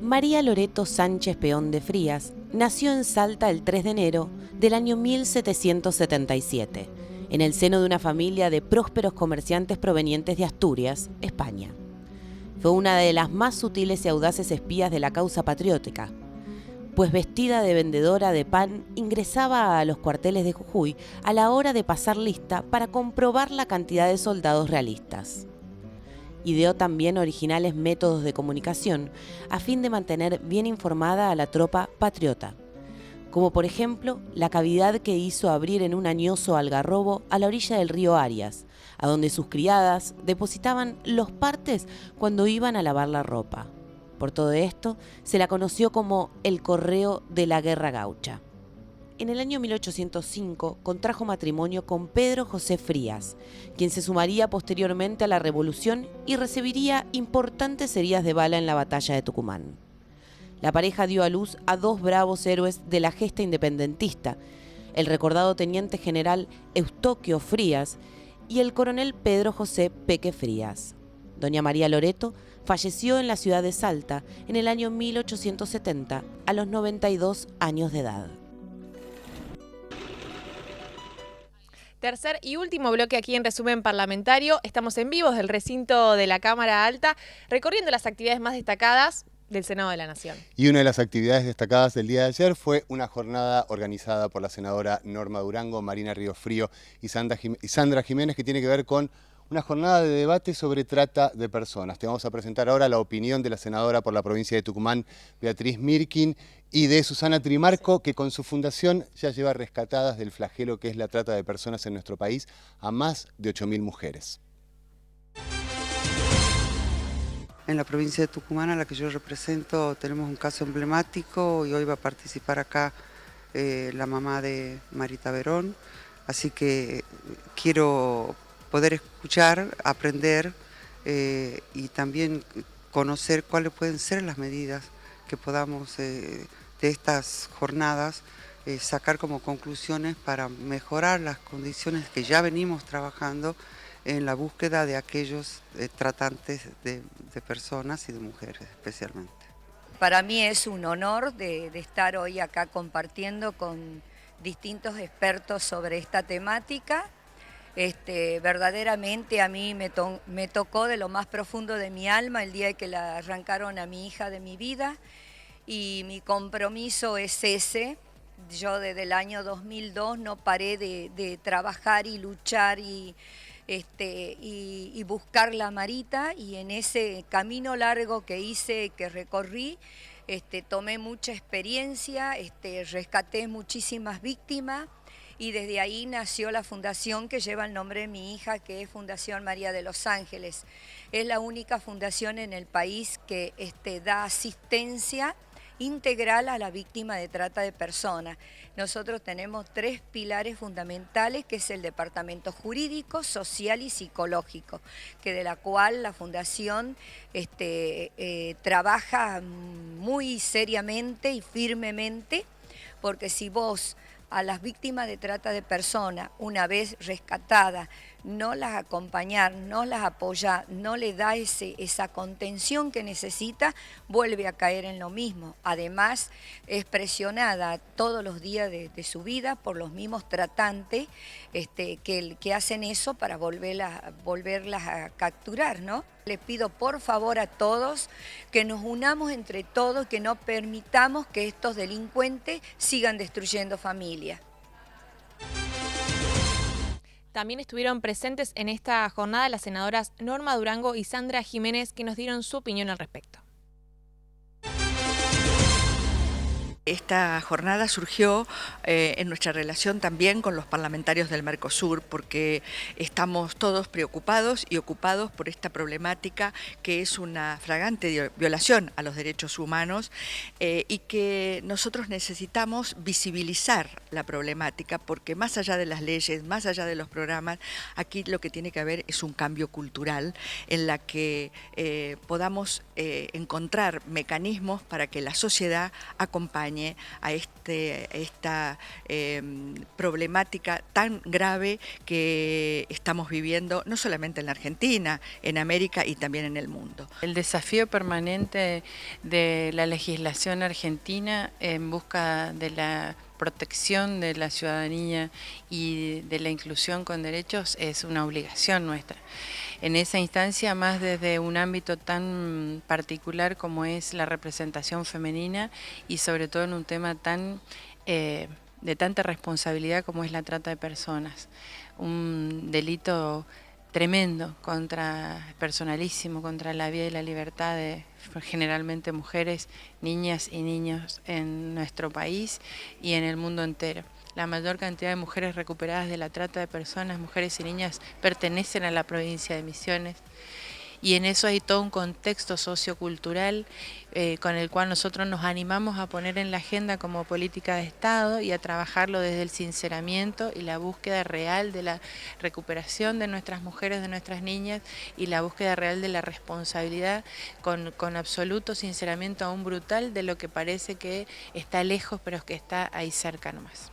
María Loreto Sánchez Peón de Frías nació en Salta el 3 de enero del año 1777, en el seno de una familia de prósperos comerciantes provenientes de Asturias, España. Fue una de las más sutiles y audaces espías de la causa patriótica, pues vestida de vendedora de pan ingresaba a los cuarteles de Jujuy a la hora de pasar lista para comprobar la cantidad de soldados realistas. Ideó también originales métodos de comunicación a fin de mantener bien informada a la tropa patriota, como por ejemplo la cavidad que hizo abrir en un añoso algarrobo a la orilla del río Arias, a donde sus criadas depositaban los partes cuando iban a lavar la ropa. Por todo esto, se la conoció como el correo de la guerra gaucha. En el año 1805 contrajo matrimonio con Pedro José Frías, quien se sumaría posteriormente a la Revolución y recibiría importantes heridas de bala en la batalla de Tucumán. La pareja dio a luz a dos bravos héroes de la gesta independentista, el recordado teniente general Eustoquio Frías y el coronel Pedro José Peque Frías. Doña María Loreto falleció en la ciudad de Salta en el año 1870 a los 92 años de edad. Tercer y último bloque aquí en Resumen Parlamentario. Estamos en vivo desde el recinto de la Cámara Alta, recorriendo las actividades más destacadas del Senado de la Nación. Y una de las actividades destacadas del día de ayer fue una jornada organizada por la senadora Norma Durango, Marina Riofrío y Sandra Jiménez, que tiene que ver con una jornada de debate sobre trata de personas. Te vamos a presentar ahora la opinión de la senadora por la provincia de Tucumán, Beatriz Mirkin, y de Susana Trimarco, que con su fundación ya lleva rescatadas del flagelo que es la trata de personas en nuestro país a más de 8.000 mujeres. En la provincia de Tucumán, a la que yo represento, tenemos un caso emblemático y hoy va a participar acá la mamá de Marita Verón, así que quiero poder escuchar, aprender y también conocer cuáles pueden ser las medidas que podamos de estas jornadas sacar como conclusiones para mejorar las condiciones que ya venimos trabajando en la búsqueda de aquellos tratantes de personas y de mujeres especialmente. Para mí es un honor de estar hoy acá compartiendo con distintos expertos sobre esta temática. Verdaderamente a mí me tocó de lo más profundo de mi alma el día que la arrancaron a mi hija de mi vida, y mi compromiso es ese. Yo desde el año 2002 no paré de trabajar y luchar y buscar la Marita, y en ese camino largo que hice, que recorrí, tomé mucha experiencia, rescaté muchísimas víctimas, y desde ahí nació la fundación que lleva el nombre de mi hija, que es Fundación María de los Ángeles. Es la única fundación en el país que da asistencia integral a la víctima de trata de personas. Nosotros tenemos 3 pilares fundamentales, que es el departamento jurídico, social y psicológico, que de la cual la Fundación trabaja muy seriamente y firmemente, porque si vos a las víctimas de trata de personas, una vez rescatadas, no las acompañar, no las apoyar, no le da esa contención que necesita, vuelve a caer en lo mismo. Además, es presionada todos los días de su vida por los mismos tratantes que hacen eso para volverlas a capturar, ¿no? Les pido por favor a todos que nos unamos entre todos, que no permitamos que estos delincuentes sigan destruyendo familias. También estuvieron presentes en esta jornada las senadoras Norma Durango y Sandra Jiménez, que nos dieron su opinión al respecto. Esta jornada surgió en nuestra relación también con los parlamentarios del Mercosur, porque estamos todos preocupados y ocupados por esta problemática que es una flagrante violación a los derechos humanos y que nosotros necesitamos visibilizar la problemática, porque más allá de las leyes, más allá de los programas, aquí lo que tiene que haber es un cambio cultural en la que podamos encontrar mecanismos para que la sociedad acompañe a esta problemática tan grave que estamos viviendo, no solamente en la Argentina, en América y también en el mundo. El desafío permanente de la legislación argentina en busca de la protección de la ciudadanía y de la inclusión con derechos es una obligación nuestra. En esa instancia, más desde un ámbito tan particular como es la representación femenina y sobre todo en un tema tan de tanta responsabilidad como es la trata de personas. Un delito tremendo, personalísimo, contra la vida y la libertad de generalmente mujeres, niñas y niños en nuestro país y en el mundo entero. La mayor cantidad de mujeres recuperadas de la trata de personas, mujeres y niñas, pertenecen a la provincia de Misiones. Y en eso hay todo un contexto sociocultural con el cual nosotros nos animamos a poner en la agenda como política de Estado y a trabajarlo desde el sinceramiento y la búsqueda real de la recuperación de nuestras mujeres, de nuestras niñas y la búsqueda real de la responsabilidad con absoluto sinceramiento aún brutal de lo que parece que está lejos pero que está ahí cerca nomás.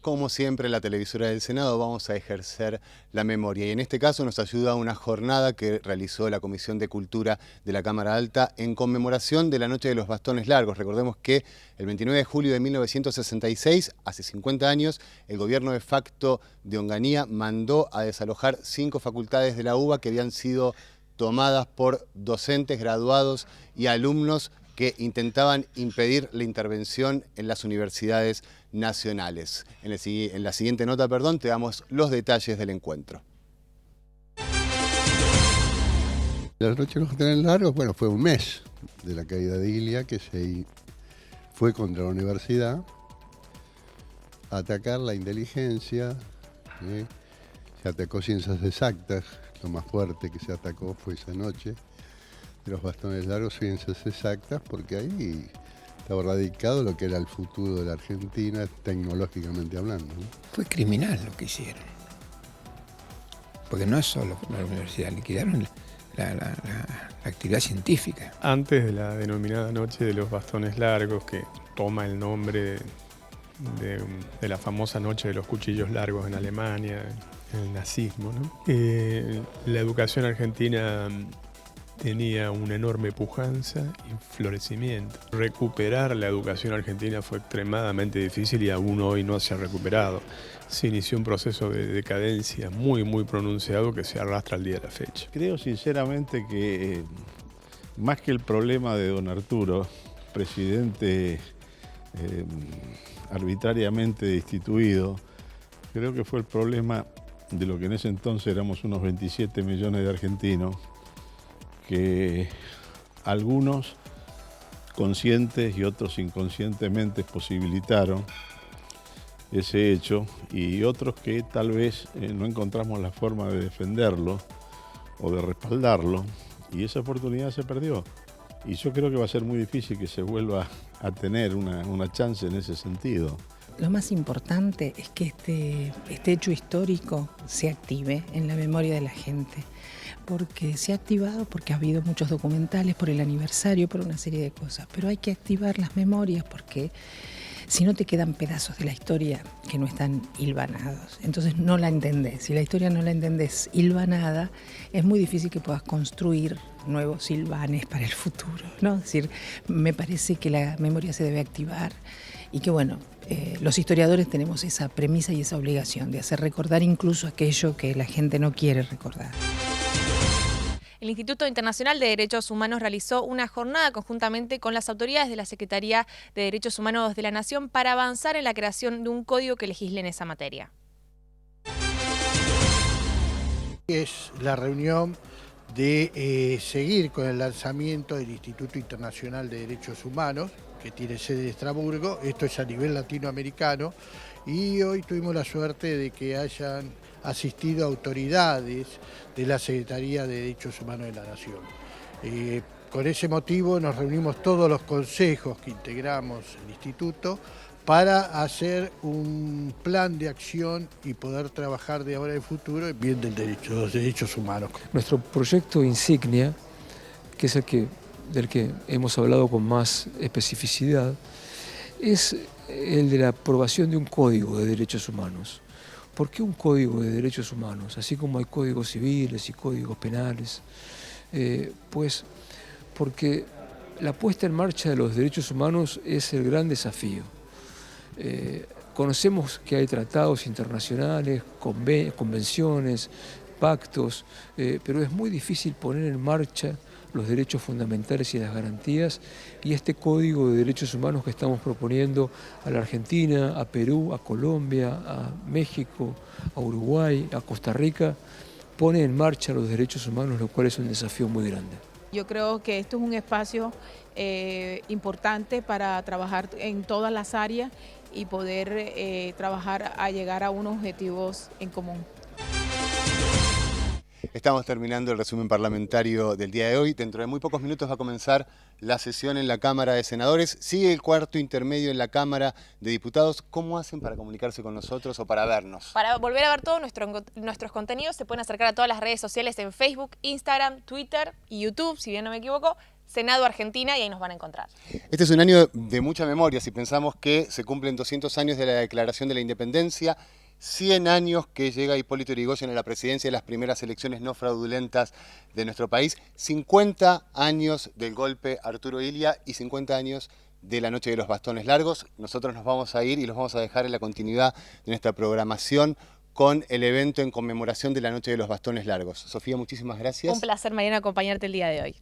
Como siempre, la televisora del Senado vamos a ejercer la memoria y en este caso nos ayuda una jornada que realizó la Comisión de Cultura de la Cámara Alta en conmemoración de la Noche de los Bastones Largos. Recordemos que el 29 de julio de 1966, hace 50 años, el gobierno de facto de Onganía mandó a desalojar 5 facultades de la UBA que habían sido tomadas por docentes, graduados y alumnos que intentaban impedir la intervención en las universidades nacionales. En la siguiente nota, te damos los detalles del encuentro. La noche de los Bastones Largos, bueno, fue un mes de la caída de Ilia, que fue contra la universidad, a atacar la inteligencia, se atacó ciencias exactas, lo más fuerte que se atacó fue esa noche de los Bastones Largos, ciencias exactas, porque ahí estaba radicado lo que era el futuro de la Argentina, tecnológicamente hablando, ¿no? Fue criminal lo que hicieron, porque no es solo la universidad, liquidaron la actividad científica. Antes de la denominada Noche de los Bastones Largos, que toma el nombre de la famosa Noche de los Cuchillos Largos en Alemania, el nazismo, ¿no? La educación argentina tenía una enorme pujanza y florecimiento. Recuperar la educación argentina fue extremadamente difícil y aún hoy no se ha recuperado. Se inició un proceso de decadencia muy pronunciado que se arrastra al día de la fecha. Creo sinceramente que más que el problema de don Arturo, presidente arbitrariamente destituido, creo que fue el problema de lo que en ese entonces éramos unos 27 millones de argentinos, que algunos conscientes y otros inconscientemente posibilitaron ese hecho y otros que tal vez no encontramos la forma de defenderlo o de respaldarlo y esa oportunidad se perdió. Y yo creo que va a ser muy difícil que se vuelva a tener una chance en ese sentido. Lo más importante es que este hecho histórico se active en la memoria de la gente, porque se ha activado porque ha habido muchos documentales por el aniversario, por una serie de cosas, pero hay que activar las memorias porque si no te quedan pedazos de la historia que no están hilvanados, entonces no la entendés. Si la historia no la entendés hilvanada, es muy difícil que puedas construir nuevos hilvanes para el futuro, ¿no? Es decir, me parece que la memoria se debe activar y que bueno, los historiadores tenemos esa premisa y esa obligación de hacer recordar incluso aquello que la gente no quiere recordar. El Instituto Internacional de Derechos Humanos realizó una jornada conjuntamente con las autoridades de la Secretaría de Derechos Humanos de la Nación para avanzar en la creación de un código que legisle en esa materia. Es la reunión de seguir con el lanzamiento del Instituto Internacional de Derechos Humanos, que tiene sede en Estrasburgo, esto es a nivel latinoamericano, y hoy tuvimos la suerte de que hayan asistido autoridades de la Secretaría de Derechos Humanos de la Nación. Con ese motivo nos reunimos todos los consejos que integramos el instituto para hacer un plan de acción y poder trabajar de ahora en futuro en bien de los derechos humanos. Nuestro proyecto insignia, que es del que hemos hablado con más especificidad, es el de la aprobación de un código de derechos humanos. ¿Por qué un código de derechos humanos? Así como hay códigos civiles y códigos penales, pues porque la puesta en marcha de los derechos humanos es el gran desafío. Conocemos que hay tratados internacionales, convenciones, pactos, pero es muy difícil poner en marcha los derechos fundamentales y las garantías, y este Código de Derechos Humanos que estamos proponiendo a la Argentina, a Perú, a Colombia, a México, a Uruguay, a Costa Rica, pone en marcha los derechos humanos, lo cual es un desafío muy grande. Yo creo que esto es un espacio importante para trabajar en todas las áreas y poder trabajar a llegar a unos objetivos en común. Estamos terminando el resumen parlamentario del día de hoy. Dentro de muy pocos minutos va a comenzar la sesión en la Cámara de Senadores. Sigue el cuarto intermedio en la Cámara de Diputados. ¿Cómo hacen para comunicarse con nosotros o para vernos? Para volver a ver todos nuestros contenidos se pueden acercar a todas las redes sociales en Facebook, Instagram, Twitter y YouTube, si bien no me equivoco, Senado Argentina, y ahí nos van a encontrar. Este es un año de mucha memoria si pensamos que se cumplen 200 años de la Declaración de la Independencia, 100 años que llega Hipólito Yrigoyen a la presidencia de las primeras elecciones no fraudulentas de nuestro país, 50 años del golpe Arturo Illia y 50 años de la Noche de los Bastones Largos. Nosotros nos vamos a ir y los vamos a dejar en la continuidad de nuestra programación con el evento en conmemoración de la Noche de los Bastones Largos. Sofía, muchísimas gracias. Un placer, Mariana, acompañarte el día de hoy.